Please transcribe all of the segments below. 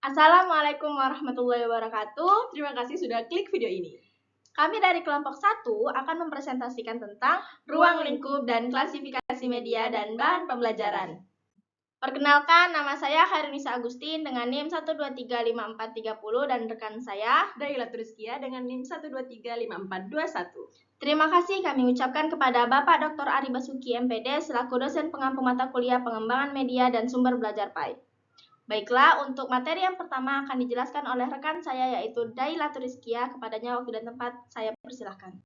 Assalamualaikum warahmatullahi wabarakatuh. Terima kasih sudah klik video ini. Kami dari kelompok 1 akan mempresentasikan tentang ruang lingkup dan klasifikasi media dan bahan pembelajaran. Perkenalkan, nama saya Hairunisa Agustin dengan NIM 1235430 dan rekan saya Daila Turiskia dengan NIM 1235421. Terima kasih kami ucapkan kepada Bapak Dr. Ari Basuki MPD selaku dosen pengampu mata kuliah pengembangan media dan sumber belajar PAI. Baiklah, untuk materi yang pertama akan dijelaskan oleh rekan saya yaitu Daila Turiskia. Kepadanya waktu dan tempat saya persilahkan.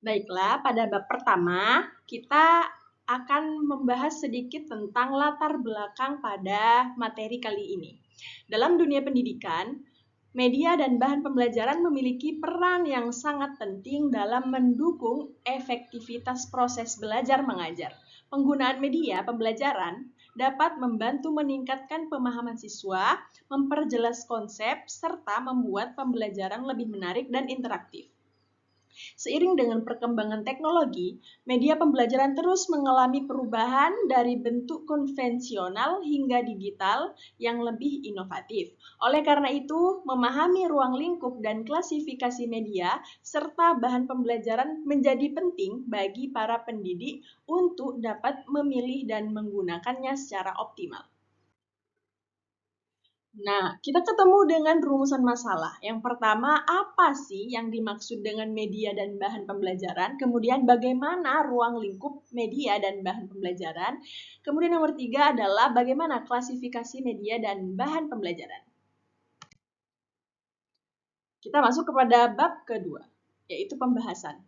Baiklah, pada bab pertama kita akan membahas sedikit tentang latar belakang pada materi kali ini. Dalam dunia pendidikan, media dan bahan pembelajaran memiliki peran yang sangat penting dalam mendukung efektivitas proses belajar mengajar. Penggunaan media pembelajaran dapat membantu meningkatkan pemahaman siswa, memperjelas konsep, serta membuat pembelajaran lebih menarik dan interaktif. Seiring dengan perkembangan teknologi, media pembelajaran terus mengalami perubahan dari bentuk konvensional hingga digital yang lebih inovatif. Oleh karena itu, memahami ruang lingkup dan klasifikasi media serta bahan pembelajaran menjadi penting bagi para pendidik untuk dapat memilih dan menggunakannya secara optimal. Nah, kita ketemu dengan rumusan masalah. Yang pertama, apa sih yang dimaksud dengan media dan bahan pembelajaran? Kemudian, bagaimana ruang lingkup media dan bahan pembelajaran? Kemudian, nomor 3 adalah bagaimana klasifikasi media dan bahan pembelajaran. Kita masuk kepada bab kedua, yaitu pembahasan.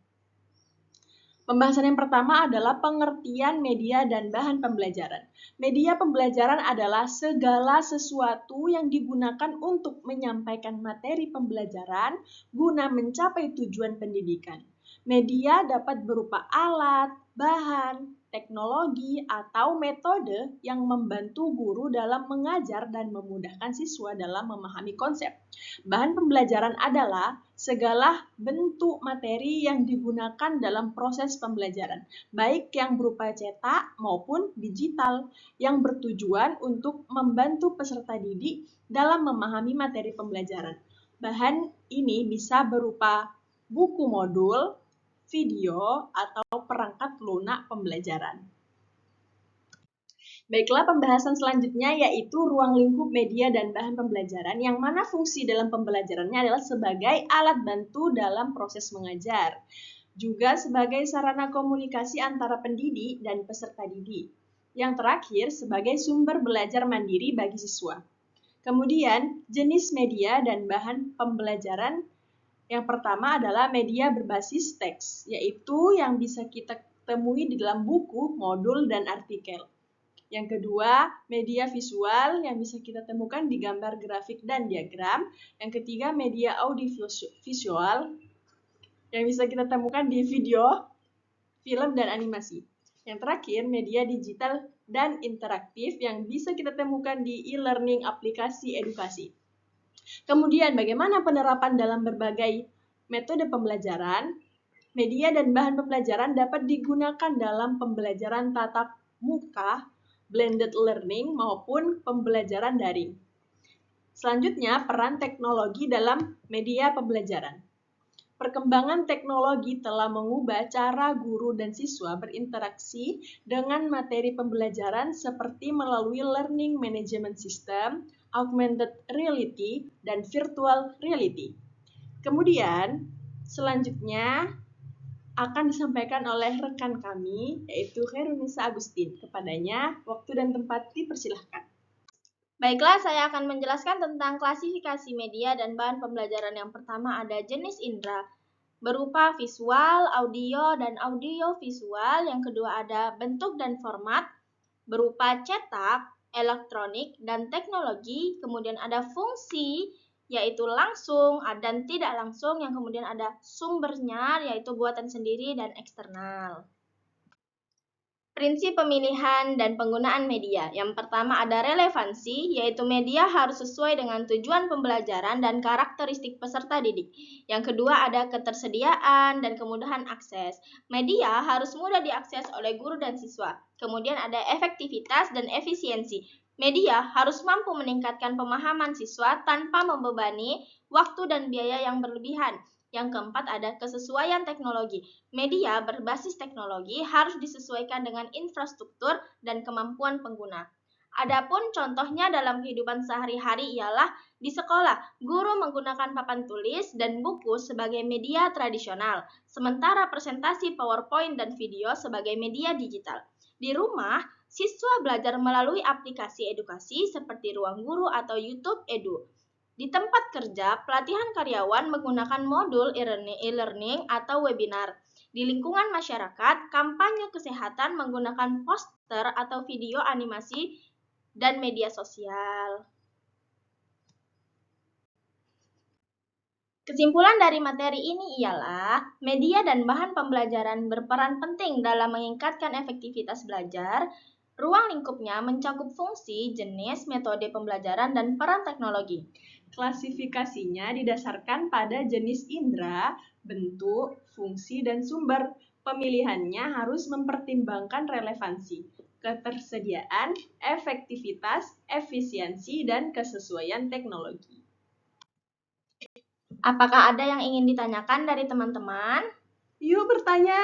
Pembahasan yang pertama adalah pengertian media dan bahan pembelajaran. Media pembelajaran adalah segala sesuatu yang digunakan untuk menyampaikan materi pembelajaran guna mencapai tujuan pendidikan. Media dapat berupa alat, bahan, teknologi, atau metode yang membantu guru dalam mengajar dan memudahkan siswa dalam memahami konsep. Bahan pembelajaran adalah segala bentuk materi yang digunakan dalam proses pembelajaran, baik yang berupa cetak maupun digital, yang bertujuan untuk membantu peserta didik dalam memahami materi pembelajaran. Bahan ini bisa berupa buku modul, video, atau perangkat lunak pembelajaran. Baiklah, pembahasan selanjutnya yaitu ruang lingkup media dan bahan pembelajaran, yang mana fungsi dalam pembelajarannya adalah sebagai alat bantu dalam proses mengajar, juga sebagai sarana komunikasi antara pendidik dan peserta didik. Yang terakhir, sebagai sumber belajar mandiri bagi siswa. Kemudian, jenis media dan bahan pembelajaran yang pertama adalah media berbasis teks, yaitu yang bisa kita temui di dalam buku, modul, dan artikel. Yang kedua, media visual yang bisa kita temukan di gambar grafik dan diagram. Yang ketiga, media audiovisual yang bisa kita temukan di video, film, dan animasi. Yang terakhir, media digital dan interaktif yang bisa kita temukan di e-learning aplikasi edukasi. Kemudian, bagaimana penerapan dalam berbagai metode pembelajaran? Media dan bahan pembelajaran dapat digunakan dalam pembelajaran tatap muka, blended learning, maupun pembelajaran daring. Selanjutnya, peran teknologi dalam media pembelajaran. Perkembangan teknologi telah mengubah cara guru dan siswa berinteraksi dengan materi pembelajaran seperti melalui learning management system, augmented reality, dan virtual reality. Kemudian, selanjutnya akan disampaikan oleh rekan kami, yaitu Hairunisa Agustin. Kepadanya, waktu dan tempat dipersilahkan. Baiklah, saya akan menjelaskan tentang klasifikasi media dan bahan pembelajaran. Yang pertama ada jenis indera, berupa visual, audio, dan audio-visual. Yang kedua ada bentuk dan format, berupa cetak, elektronik, dan teknologi. Kemudian ada fungsi, yaitu langsung dan tidak langsung. Yang kemudian ada sumbernya, yaitu buatan sendiri dan eksternal. Prinsip pemilihan dan penggunaan media. Yang pertama ada relevansi, yaitu media harus sesuai dengan tujuan pembelajaran dan karakteristik peserta didik. Yang kedua ada ketersediaan dan kemudahan akses. Media harus mudah diakses oleh guru dan siswa. Kemudian ada efektivitas dan efisiensi. Media harus mampu meningkatkan pemahaman siswa tanpa membebani waktu dan biaya yang berlebihan. Yang keempat ada kesesuaian teknologi. Media berbasis teknologi harus disesuaikan dengan infrastruktur dan kemampuan pengguna. Adapun contohnya dalam kehidupan sehari-hari ialah di sekolah, guru menggunakan papan tulis dan buku sebagai media tradisional, sementara presentasi PowerPoint dan video sebagai media digital. Di rumah, siswa belajar melalui aplikasi edukasi seperti Ruang Guru atau YouTube Edu. Di tempat kerja, pelatihan karyawan menggunakan modul e-learning atau webinar. Di lingkungan masyarakat, kampanye kesehatan menggunakan poster atau video animasi dan media sosial. Kesimpulan dari materi ini ialah media dan bahan pembelajaran berperan penting dalam meningkatkan efektivitas belajar. Ruang lingkupnya mencakup fungsi, jenis, metode pembelajaran, dan peran teknologi. Klasifikasinya didasarkan pada jenis indera, bentuk, fungsi, dan sumber. Pemilihannya harus mempertimbangkan relevansi, ketersediaan, efektivitas, efisiensi, dan kesesuaian teknologi. Apakah ada yang ingin ditanyakan dari teman-teman? Yuk bertanya!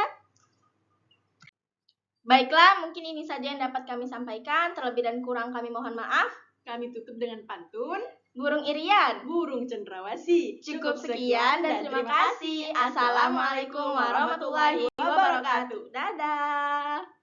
Baiklah, mungkin ini saja yang dapat kami sampaikan. Terlebih dan kurang kami mohon maaf. Kami tutup dengan pantun. Burung Irian, burung cendrawasih. Cukup sekian dan terima kasih. Assalamualaikum warahmatullahi wabarakatuh. Dadah.